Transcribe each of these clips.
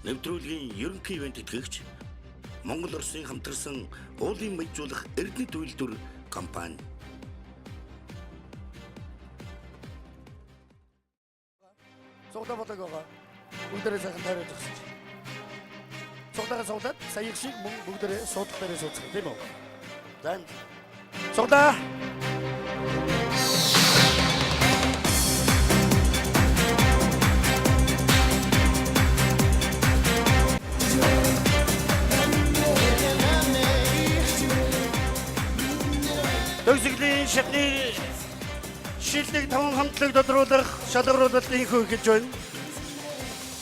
Нэвтрүүлгийн ерөнхий ивент итгэгч Монгол Оросын хамтарсан уулын баяжуулах Эрдэнэт үйлдвэр компани. Цуглаа болоог байгаа. Бүгдээрээ сайхан тайруулж өгсөн чинь. Цуглаагаа цуглаад сая их шиг мөн бүгдээрээ суудлах дээрээ сууцгах тийм үү? За. Цуглаа. Төгсгөлийн шатны шилдэг таван хамтлаг тодруулах шалгаруулалтын хөөж байна.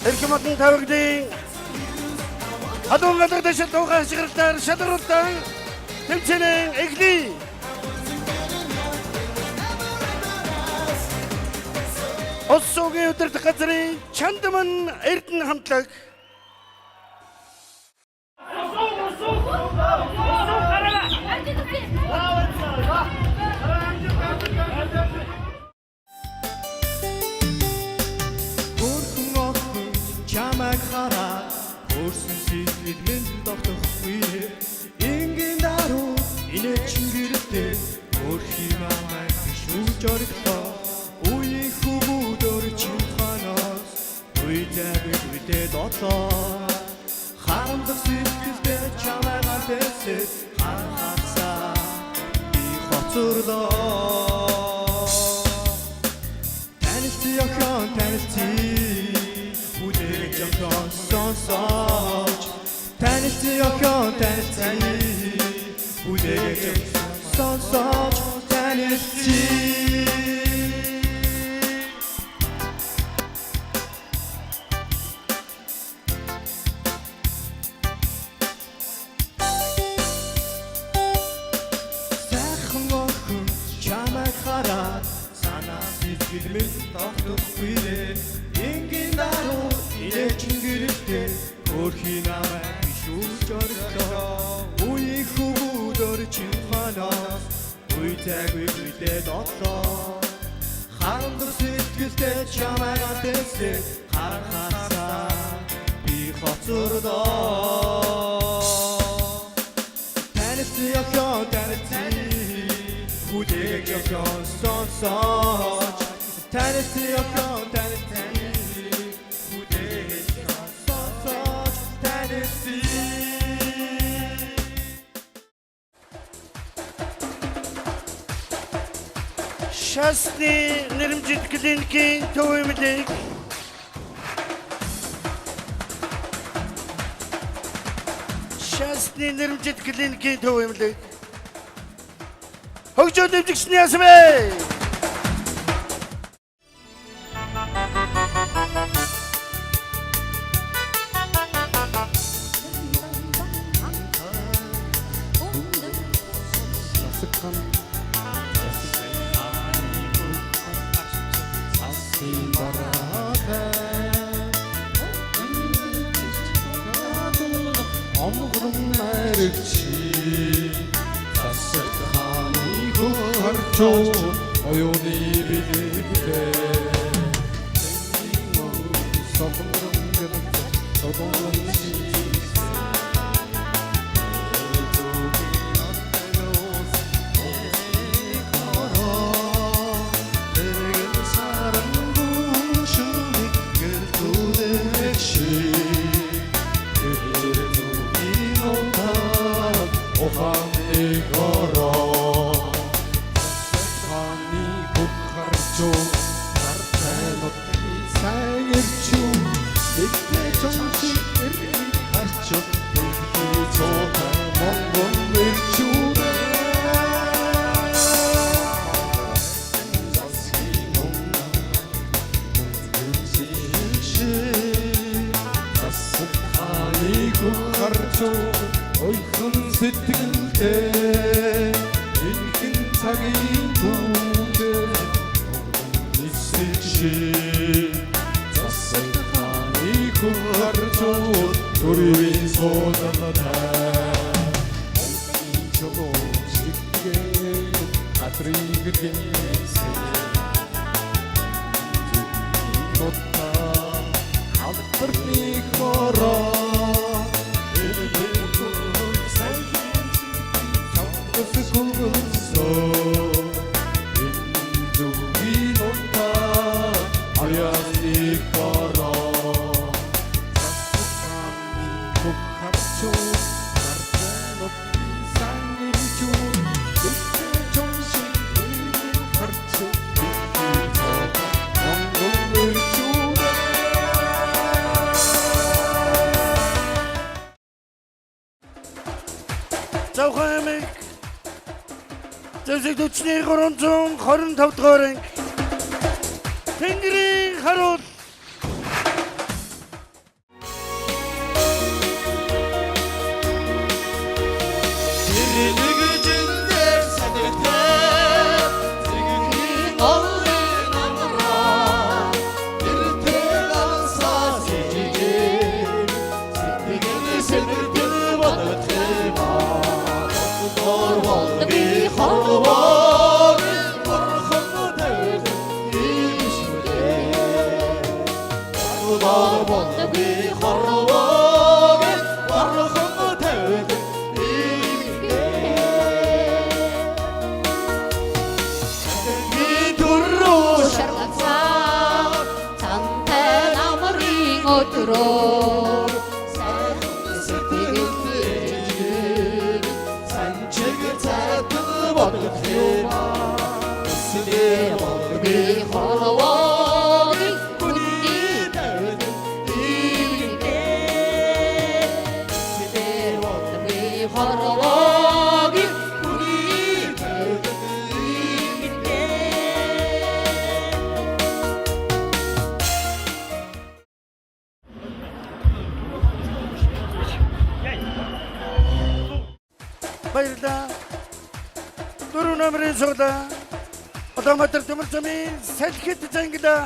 Эрхэмтэн тавигдын адуун гадагт шатуугаа шигэлтээр шалгаруултаа тэмцэнэ эхлэе. Осогийн өдөрт газрын Чандман Эрдэнэ хамтлаг Чамайг хараад өөрсөн сэтгэл минь тогтохгүй. Ингийн даруу инээчин гэрэлтэй өөрхий намайг бишүүж орхитоо. Үеийн хүмүүдээр чин ханаас үедээ дотоо. Харамдах сэтгэлдээ чамайг альбэсээ харахасаа би хоцорлоо. Танилцсан охин танилцсан үдээ сонсож танилцсан сайхан охин чамайг хараад санаа сэтгэл минь тогтохгүй. Ингийн даруу инээчин гэрэлтэй өөрхий намайг бишүүж орхитоо. Үеийн хүмүүдээр чин ханаас үедээ дотоо. Харамдах сэтгэлдээ чамайг альбэсээ харахасаа би хоцорлоо. Танилцсан охин танилцсан үдээ сонсож танилцсан охин танилцсан Шасны нэрмжит клиникийн төвөмөлийг Шасны нэрмжит клиникийн төвөмөлийг хөгжөө дэвжигчний ясвэ. Омгрон наричи тасад ханы хөрчөө оюуны бидээ содомрон гэдэг содомрон ойхон сэтгэлдээ энхэн цагийн түүгээр нисэж засаг ханы хурж төрийн суудатай чого сэтгэлгээ хатрыг гинсэн нота албарны хороо 속하죠 가르쳐 이상일주 그때 정신 들고 가르쳐 영혼을 주네 За ухаамыг зэвсэг төчний 325 дугаар Тэнгэрийн харуул 산책을 찾는 어떻게 스스로 우리 걸어오기 우리 다른 이게 그대로 우리 걸어오기 우리 다른 이게 баярлалаа. Дөрөв номерын суула. Улаанбаатар төмөр замын салхит зангила.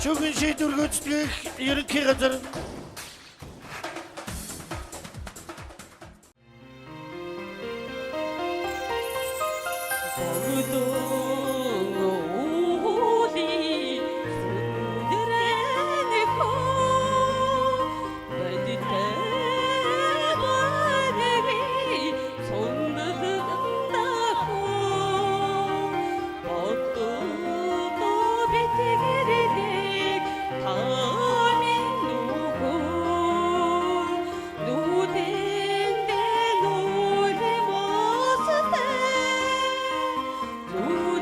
Шүүхийн шийдвэр гүйцэтгэх ерөнхий газар Ooh.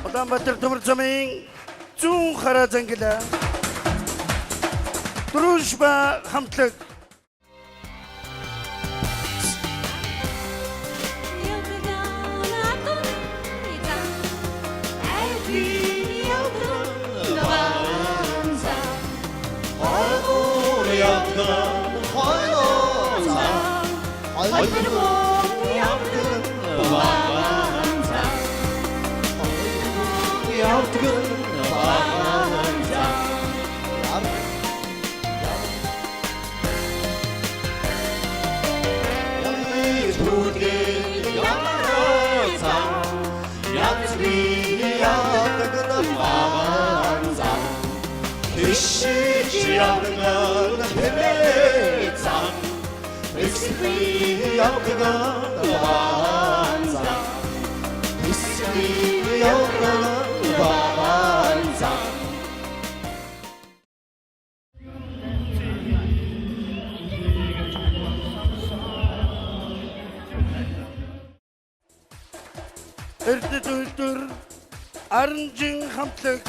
Улаанбаатар төмөр замын зүүн хараа зангила Дружба хамтлаг Эрдэнэ төвлөр Аранжин хамтлаг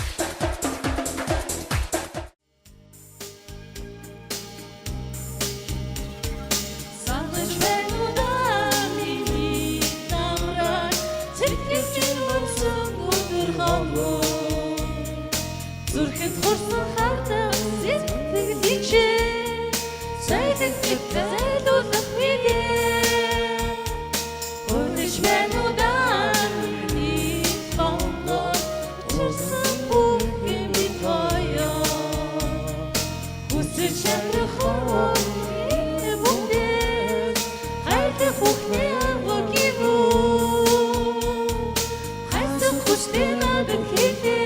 Зүрхэнд хурсан хардах сэтгэл дэвшээ Сайдагт зайлуулах мэдээ Хүлэж байна удаан миний бондоо Төрсөн бүхэн бид хоёроо Хүсэж чадах хөрөний бүгдээ Хайртай бүхний авгыг юу Хайсан хүчтэй надад хэлээ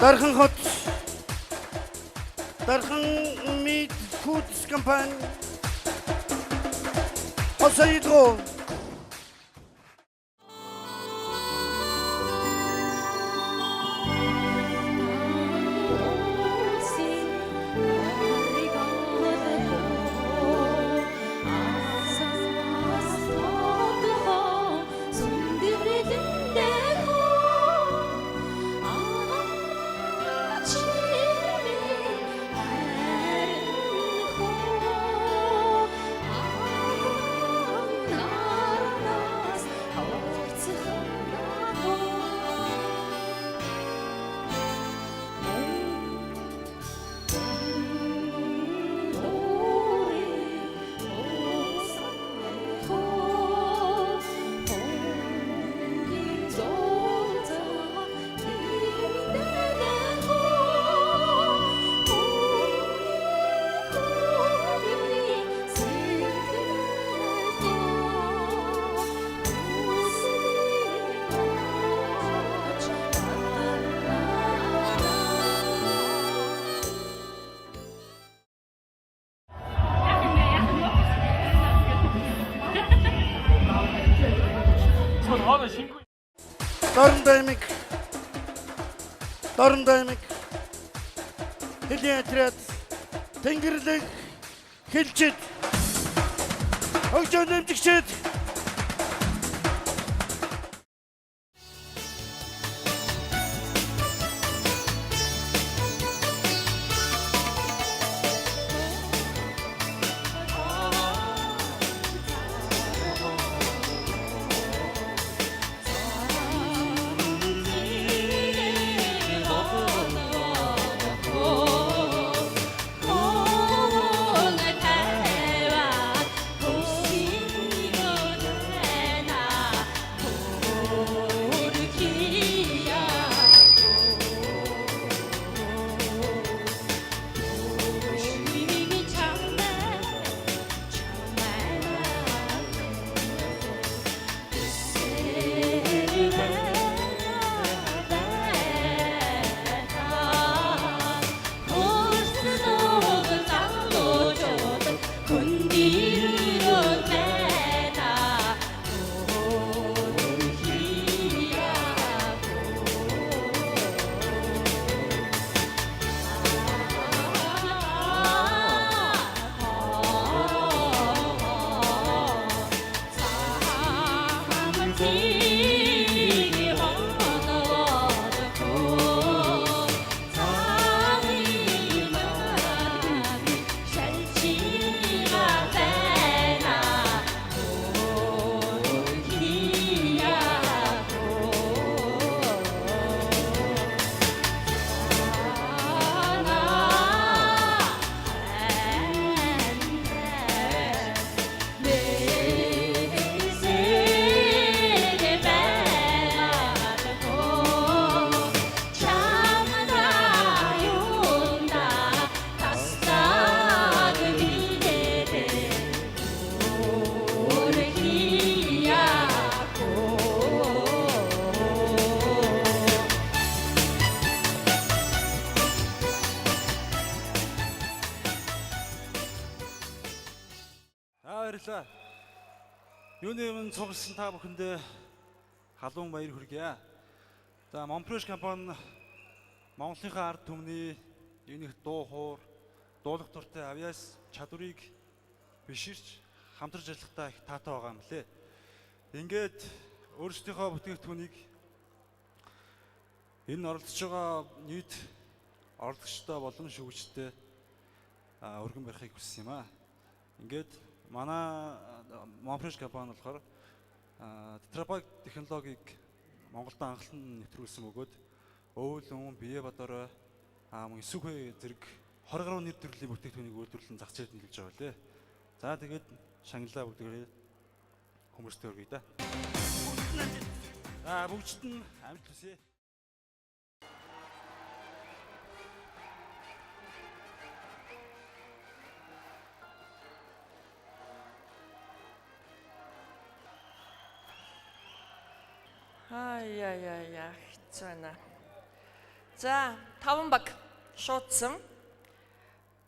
Дархан хот Дархан Meat Foods Company Хосайдро Дорндаймик Хэлийн отряд Тэнгэрлэг Хэлчид Хөгжөө нэмжигчид 지기 헌어도 자위 마음이 살지가 되나 баярлалаа. Юуны өмнө цугсан та бүхэндээ халуун баяр хүргэе. За Монпреш компани Монголынхаа ард түмний юуных дуу хоор, дуулах дуртай авьяас чадварыг биширч хамтарч ажиллахдаа их таатай байгаа юм лээ. Ингээд өөрсдийнхөө бүтээгдэхүүнийг энэ оролцож байгаа нийт оролцогчтой болон шүүгчтэй өргөн барихыг хүссэн юм аа. Ингээд манай Монпреш компани болохоор тетрапак технологиг Монголд анхлан нэвтрүүлсэн бөгөөд өвлөн, бие бодорой мөн эсвэхэй зэрэг 20 гаруй нэр төрлийн бүтээгдэхүүнийг үйлдвэрлэн зах зээлд нийлж байгаа лээ. За тэгээд шангилаа бүгдээрээ хүмүүстээ өргөе да. Бүгд нь амжилт хүсье. Яа хэцүүна. За 5 баг шуудсан.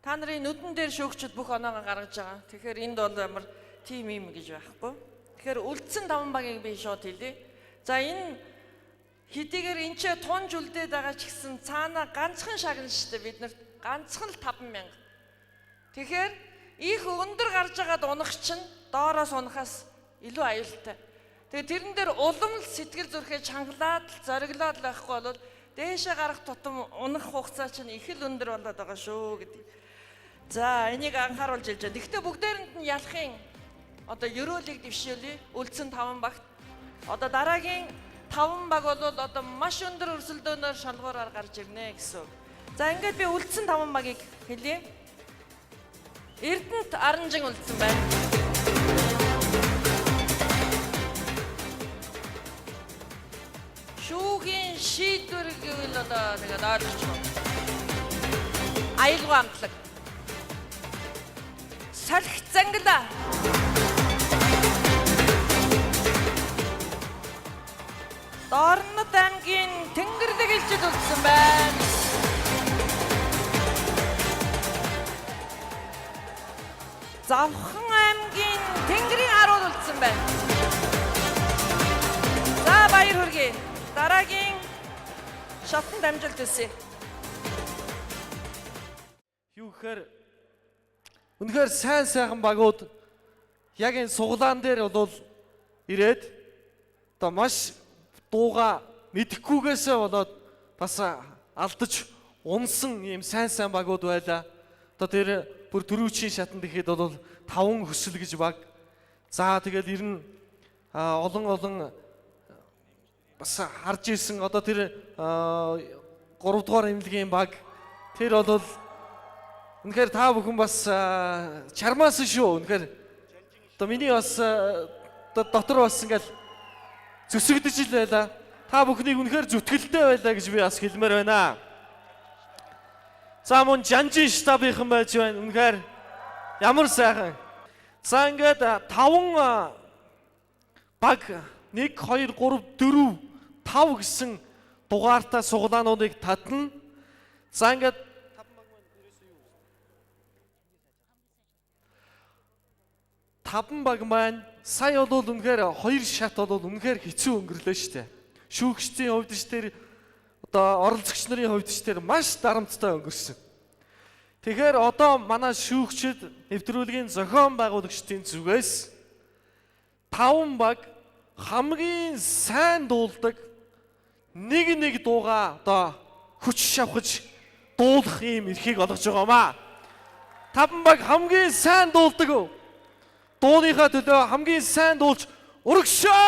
Та нарын нүдэн дээр шүүгчд бүх оноогоо гаргаж байгаа. Тэгэхээр энд бол ямар тим юм гэж байхгүй. Тэгэхээр үлдсэн 5 багийг би шууд хэлье. За энэ хэдийгээр энэ ч тунж үлдээд байгаа ч гэсэн цаана ганцхан шагнал штэ бид нарт ганцхан л 5,000. Тэгэхээр их өндөр гарч байгаад унах чинь доороос унахаас илүү аюултай. Тэгээ тэрэн дээр улам л сэтгэл зүрхээ чангалаад зориглоод байхгүй бол дээшээ гарах тутам унах хугацаа чинь их л өндөр болоод байгаа шүү гэдэг. За энийг анхааруулж хэлж байна. Гэхдээ бүгдээрэнд нь ялахын одоо ерөөлийг дэвшүүлье. Үлдсэн 5 багт. Одоо дараагийн 5 баг бол одоо маш өндөр өрсөлдөөнөөр шалгуураар гарч ирнэ гэсэн. За ингээд би үлдсэн 5 багийг хэлье. Эрдэнэт Аранжин үлдсэн байна. Шүүхийн шийдвэр гэвэл одоо тэгээд ойлгож байна. Аюулгүй амтлаг. Салхи зангила. Дорнод аймгийн Тэнгэрдэг элчид үлдсэн байна. Завхан аймгийн Тэнгэрийн харуул үлдсэн байна. За баяр хүргэе. Дараагийн шатанд амжилт хүсье. Юу гэхээр үнэхээр сайн сайхан багууд яг энэ суглаан дээр бол ирээд одоо маш дууга мэдэхгүйгээсээ болоод бас алдаж унсан ийм сайн сайн багууд байлаа. Одоо тэр бүр төрүүчийн шатанд ихэд бол 5 хөсөл гэж баг. За тэгэл ер нь олон бас харж ирсэн одоо тэр 3 дугаар эмнэлгийн баг тэр бол үнэхээр та бүхэн бас чармаас шүү. Үнэхээр одоо миний бас дотор бас ингээл зүсэгдэж ил байла. Та бүхнийг үнэхээр зүтгэлтэй байлаа гэж би бас хэлмээр байна. За мөн жанжин штабийнхан байж байна. Үнэхээр ямар сайхан. За ингээд 5 баг 1 2 3 4 5 гэсэн дугаартаа суглаануудыг татна. За ингээд 5 баг маань сая бол үнэхээр 2 шат бол үнэхээр хэцүү өнгөрлөө шүү дээ. Шүүгчдийн хувьд ч тэр одоо оролцогч нарын хувьд ч тэр маш дарамттай өнгөрсөн. Тэгэхээр одоо манай шүүгчид нэвтрүүлгийн зохион байгуулагчдын зүгээс 5 баг хамгийн сайн дуулдаг нэг дуугаа одоо хүч шавхаж дуулах юм эрхийг олгож байгаамаа. Таван баг хамгийн сайн дуулдаг. Дууныхаа төлөө хамгийн сайн дуулж өргөшөө.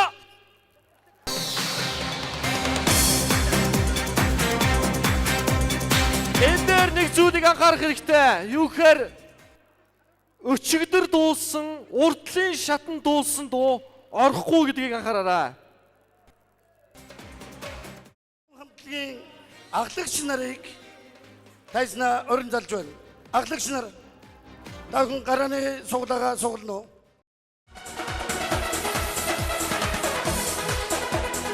Энэ дээр нэг зүйлийг анхаарах хэрэгтэй. Юу гэхээр өчигдөр дуулсан, урдлын шатан дуулсан дуу орохгүй гэдгийг анхаараарай. Хамтлагийн ахлагч нарыг тайзнаа орон залж байна. Ахлагч нар та хүн гарааны суглаагаа суглана уу?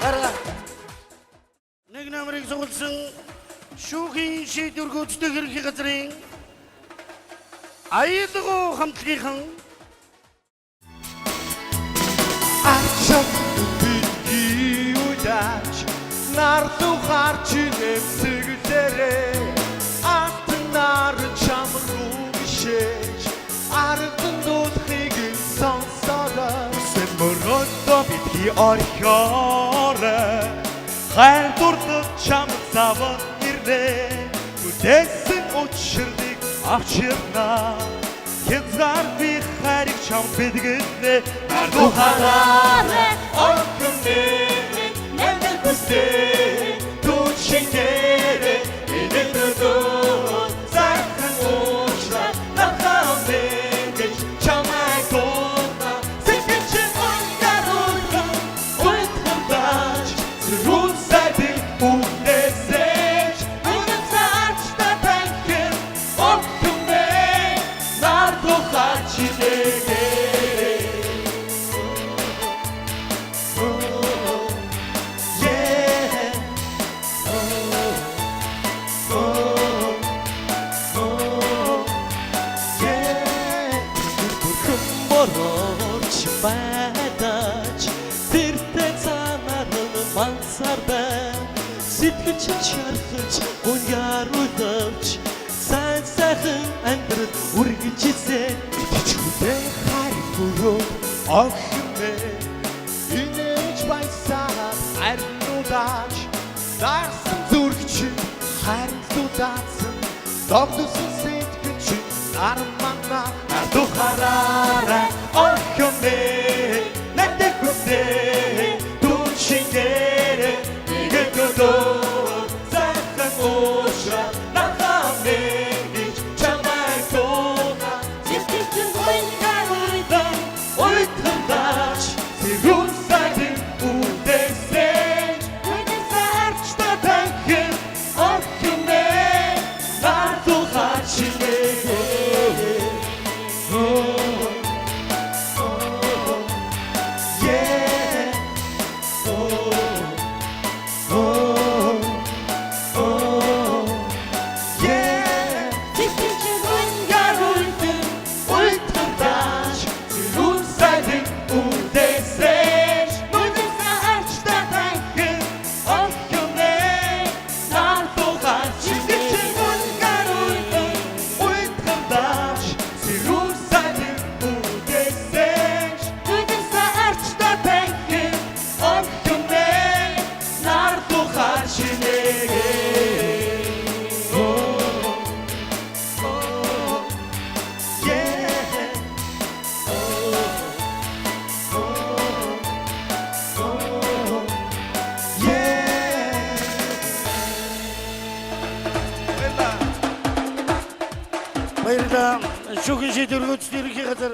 Гара. Нэг номерыг сугалсан шүүхийн шийдвэр гүйцэтгэх ерөнхий газрын аюулгүй хамтлагийнхан Ачаат бидний удаач нартуу харч нэмсэглэрээ антнаар чамруу бишэж арган дуудахыг сонсоод сэмөрөндөө бидний орхиороо хайр дурдж чам заван ирнэ үдээсэн учрыг авчирна хязгаар би хайрыг чам бэдгэнэ Тухаараа орхино Нэмэр хүсээ Түчингэрэ Инэтрдөө Зархан уушра Нахамэн гэж чамай дууна Сэтгэлчин унгаруулхан Уйтхамдаач Зүрүүн сайдын үдээсэж Үнэн цаарч татанхын Орхино Нар тухаарч инээгэрэ Сэтгэл чархаж унгаруулж сайн сайхан амьдрал үргэлжлээ Чүдээ хайргуу огхмэ инээж байсаад арнуудаач дарсан зүрх чи хайрлуудаасан догдсон сэтгэл чи армана тухаараа огхмэ надад хүсээ түчингэрэ Зархан уушра нахамэн гэж чамай дууна Сэтгэлчин унгаруулхан Уйтхамдаач Зүрүүн сайдын үдээсэж Үнэн цаарч татанхын орхино Нар тухаарч инээгэрэ Сэтгэлчин унгаруулхан Уйтхамдаач Зүрүүн сайдын үдээсэж Үнэн цаарч татанхын орхино Нар тухаарч инээгэрэ Уйтхамдаач Зүрүүн сайдын үдээсэж Үнэн цаарч татанхын орхино Нар тухаарч инээгэрэ баярлалаа. Шүүхийн шийдвэр гүйцэтгэх ерөнхий газар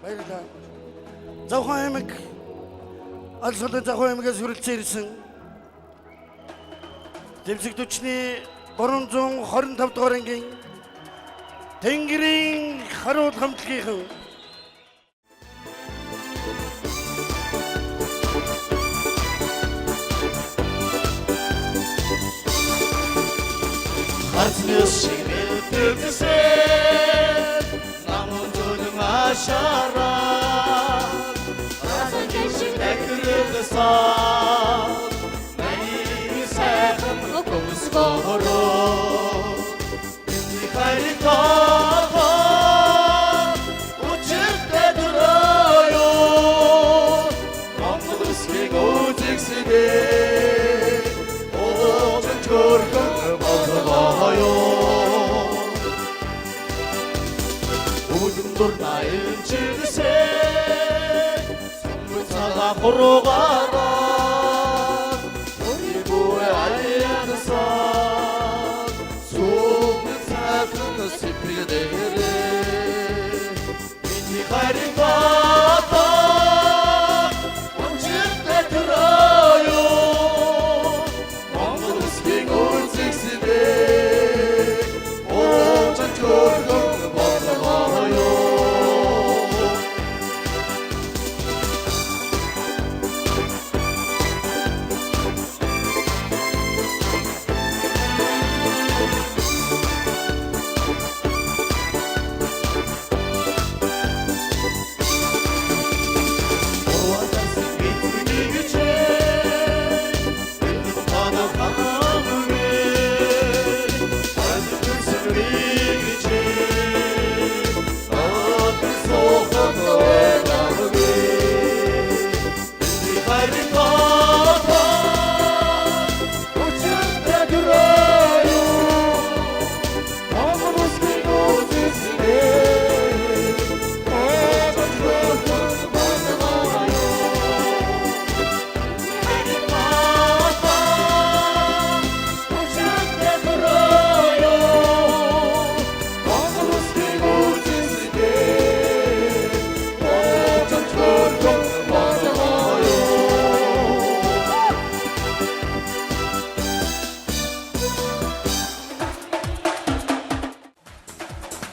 баярлалаа. Завхан аймаг алс хотын Завхан аймагаас хүрэлцэн ирсэн Тэмцэг түвшний 325 дугаар ангийн Тэнгэрийн харууд хамтлагийнхан Хацнес шигнэлтэвсэн намун зүнэн ашараа Расан кишиг нэхрэдэсэн Мэний сайхан гомсгороо Эний хайрын тоо Учиртэй дөрөөё 나의 질세 성부차가 걸어가라 우리부의 알리는 산 소문차 그는 슬프게 되래 민니 가린 바다 언제 때 들어요 먹는 스킨 올직시네 오전 결국 벗어나요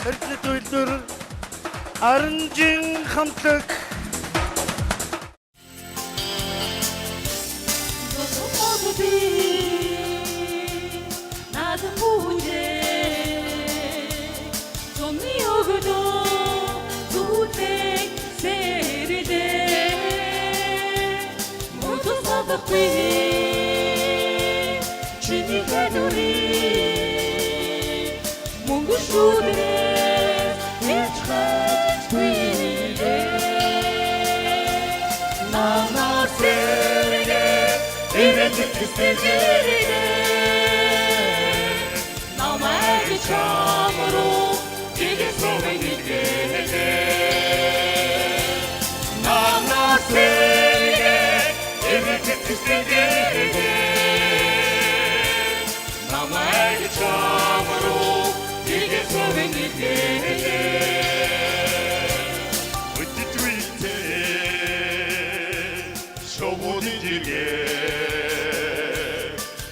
Эрдэнэ туйлдэр Аранжин хамтлаг 나도 후제 좀 여기도 두대 세리대 모두 사박비 주니가 누리 몽구 수들의 일차트위대 나나 세리대 이벤트 스테이지리대 나만의 참으로 이게 소명이 되네 나나 세리대 이벤트 스테이지리대 나만의 참으로 이게 소명이 되네 어찌트위테 쇼보디지게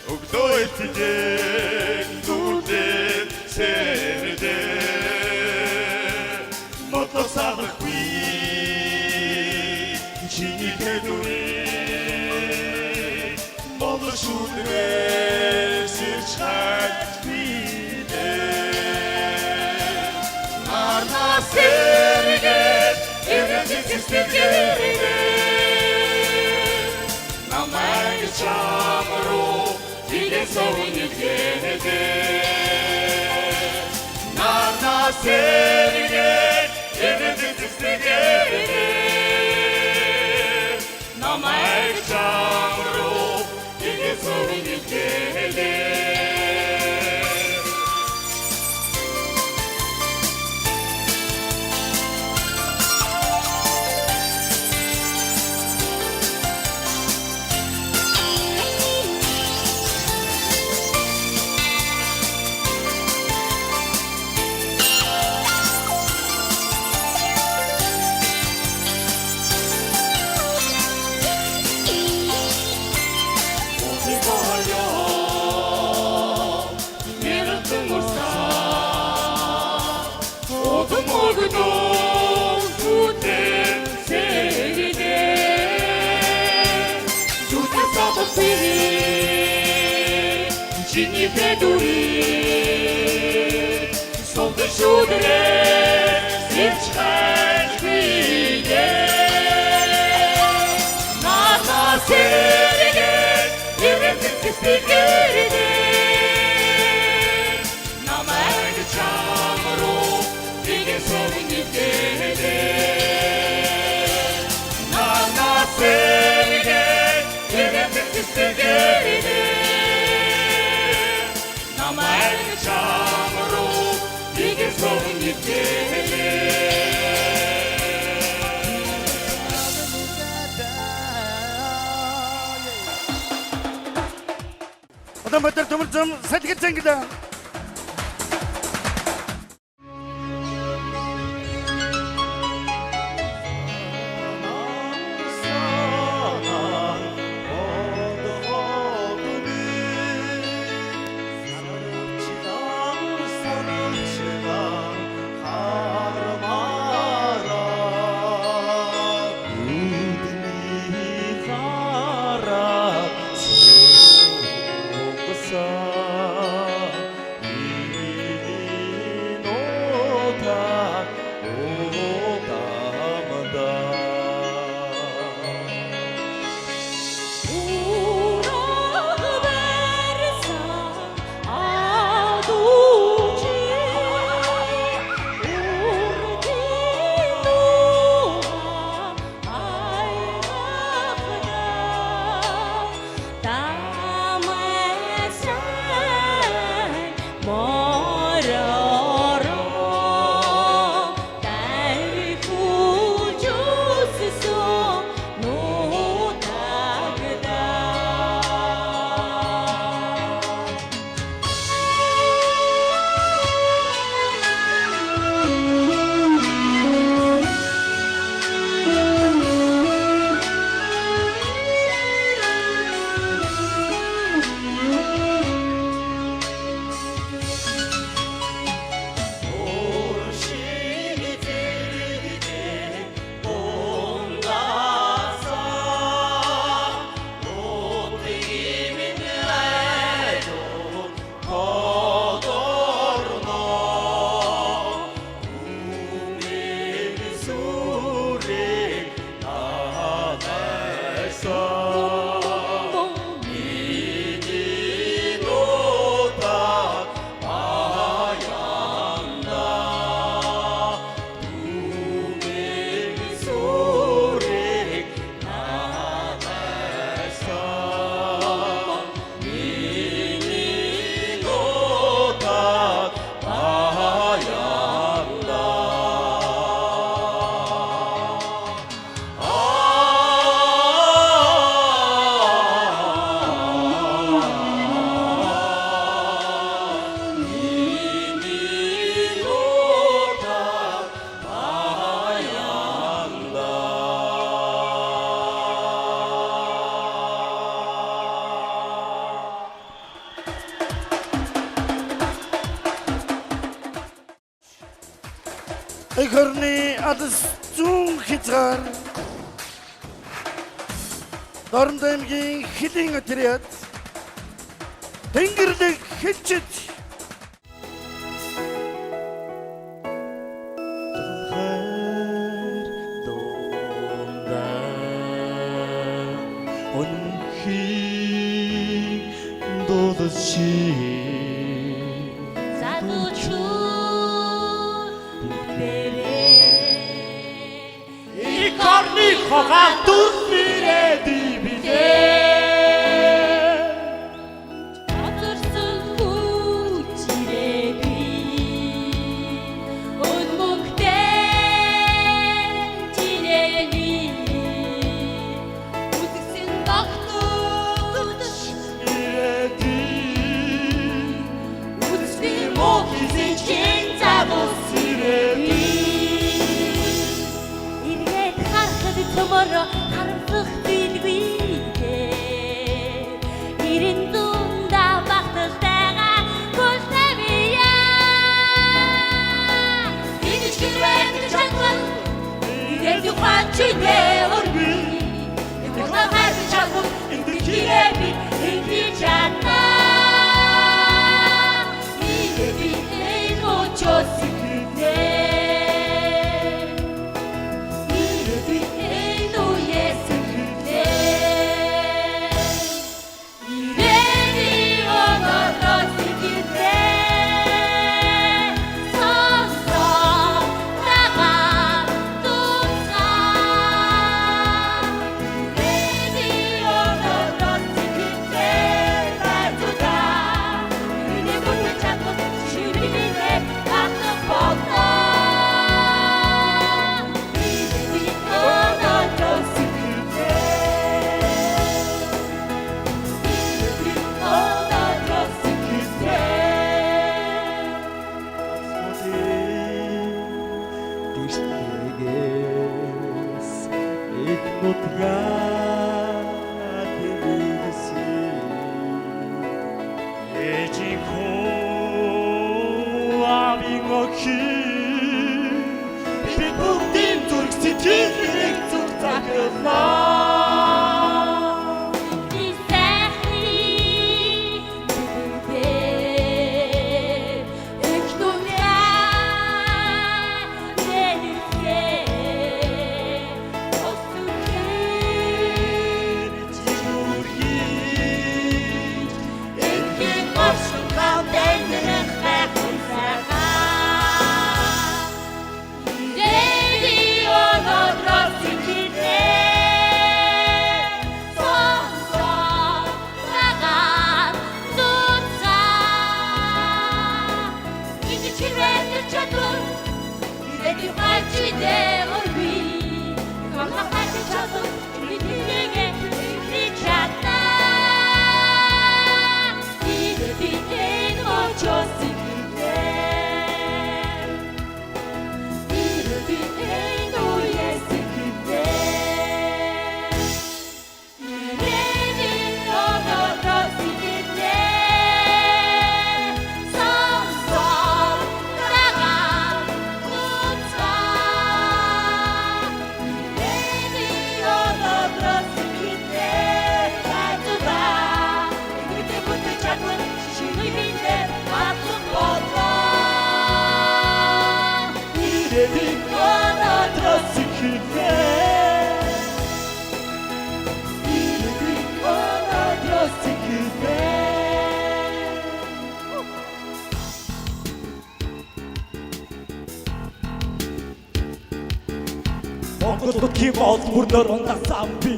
옥도에티게 누데 세르데 모토사바퀴 지니케두리 모토슈드레 스차트위데 나나 세르게 이벤티스티지리데 나만의 참으로 이게 소원이 되네 나나 세리게 이벤티스티지리데 나만의 참으로 이게 소원이 되네 지니페두리 손들쇼들의 일차트위에 나나 세리게 이벤티스티게리데 나만의 참으로 이게 소원이 되네 나나 세리게 이벤티스티게리데 나만의 참으로 이게 소원이 되네 Улаанбаатар төмөрзөм салгицангда. Экорни адас зүүн хязгаар Дорнод аймгийн хэдийн отряд Тэнгэрлэг хэмжиж Just Иштгэгээс эд нутгаа тэмүүлсэн Ээжийн хөө авийн охин би бүгдийн зүрх сэтгэл хэрэг зүг захирлаа Монгол нутгийн мод бүрнөр ундасан би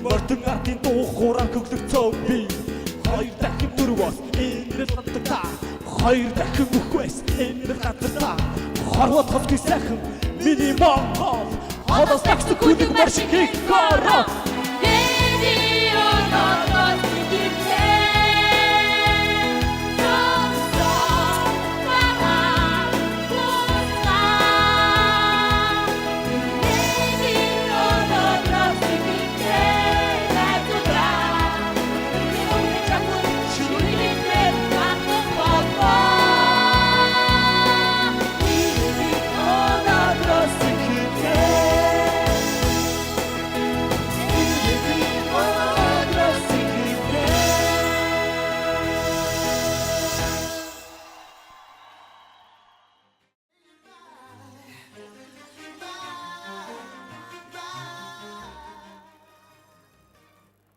мөрдөн ардын дуу хуураар хөглөх цомби хоёр дахин дөрвөөс энэ хатта хоёр дахин үхвэс энэ хатта хорвот хосгий сайхан миний Монгол одоос такс күдэг марш хийх гороо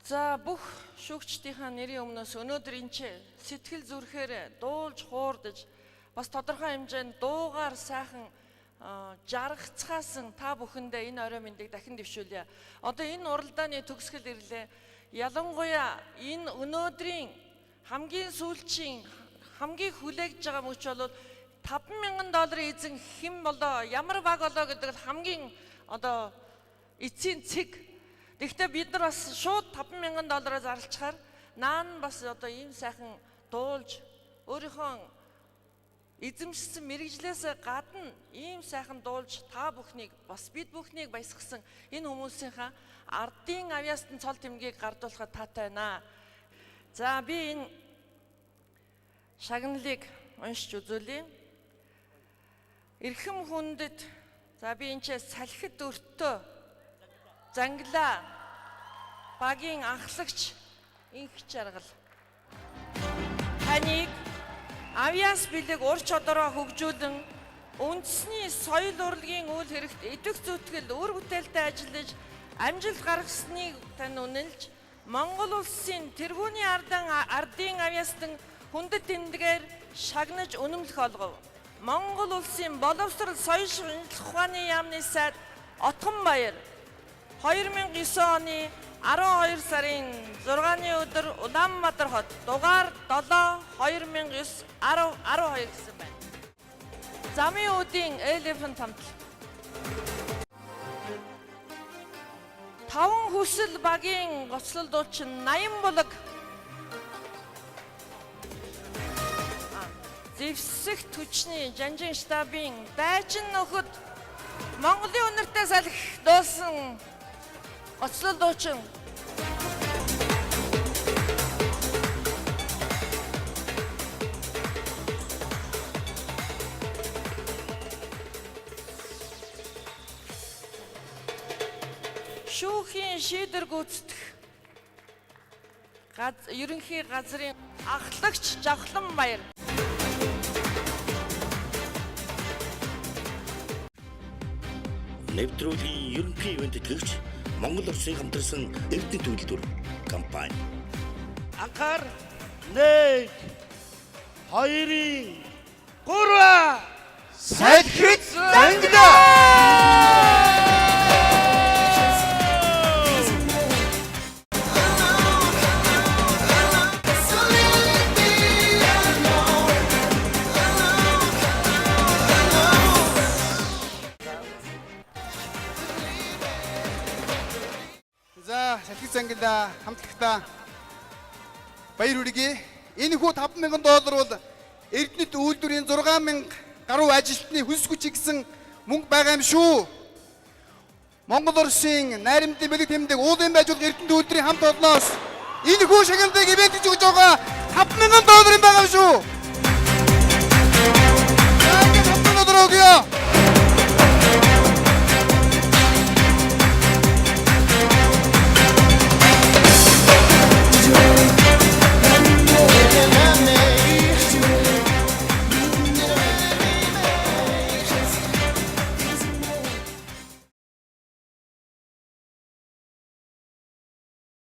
За бүх шүүгчдийнхаа нэрийн өмнөөс өнөөдөр энэ сэтгэл зүрхээр дуулж хуурдаж бас тодорхой хэмжээнд дуугаар сайхан жаргацгаасан та бүхэндээ энэ орой мэндийг дахин дэвшүүлье. Одоо энэ уралдааны төгсгөл ирлээ. Ялангуяа энэ өнөөдрийн хамгийн сүүлчийн хамгийн хүлээгдэж байгаа мөч бол $5,000 эзэн хэн болоо ямар баг болоо гэдэг л хамгийн одоо эцсийн цэг. Тэгэхдээ бид нар бас шууд $5,000 зарлцгаар наан бас одоо ийм сайхан дуулж өөрийнхөө эзэмшсэн мэрэгжлээс гадна ийм сайхан дуулж та бүхнийг бас бид бүхнийг баясгасан энэ хүмүүсийнхаа ардын авьяастан цол тэмгийг гардуулахад таатай байна. За би энэ шагналыг уншиж үзүүлье. Эрхэм хүндэт за би энэ салхид өртөө Занглаа багийн анхлагч инх чаргал таныг авьяас бэлэг ур чадвараа хөгжүүлэн үндэсний соёл урлагийн үйл хэрэгт идэх зүтгэл үр бүтээлтэй ажиллаж амжилт гаргасныг тань үнэлж Монгол улсын тэргүүний ардын авьяастан хүндэт тэмдгээр шагнаж үнэмлэх олгов. Монгол улсын боловсрол соёл шинжилх ухааны яамны сайд Отгонбаяр 2009 оны 12 сарын 6-ны өдөр Улаанбаатар хот дугаар 7/2009 10/12 гэсэн байна. Замын үүдийн Elephant хамтлаг 5 хүсэл багийн гоцлол дуучин 80 булаг зэвсэг түвшний жанжин штабын дайчин нөхөд Монголын үнэртэй салхи дуулсан оцлол дуучин шүүхийн шийдвэр гүйцэтгэх ерөнхий газрын ахлагч Жавхлан баяр. Нэвтрүүлгийн ерөнхий ивент итгэгч Монгол Улсын хамтарсан Эрдэнэ төлөвлөлтөөр компани. Анхаар 1 2 3 Салхиц зангидаа. За, салхиц зангидаа хамтлагтаа баяр хүргэе. Энэ хүү $5,000 бол Эрдэнэт үйлдвэрийн 6,000 гаруй ажилтны хөлс хүч гэсэн мөнгө байгаа юм шүү. Монгол Улсын найрамдын бэлэг тэмдэг уулын байжуулах Эрдэнэт үйлдвэрийн хамт олноос энэ хүү шагналыг ивент хийж өгч байгаа $5,000 байгаа юм шүү. За, $5,000 өгье.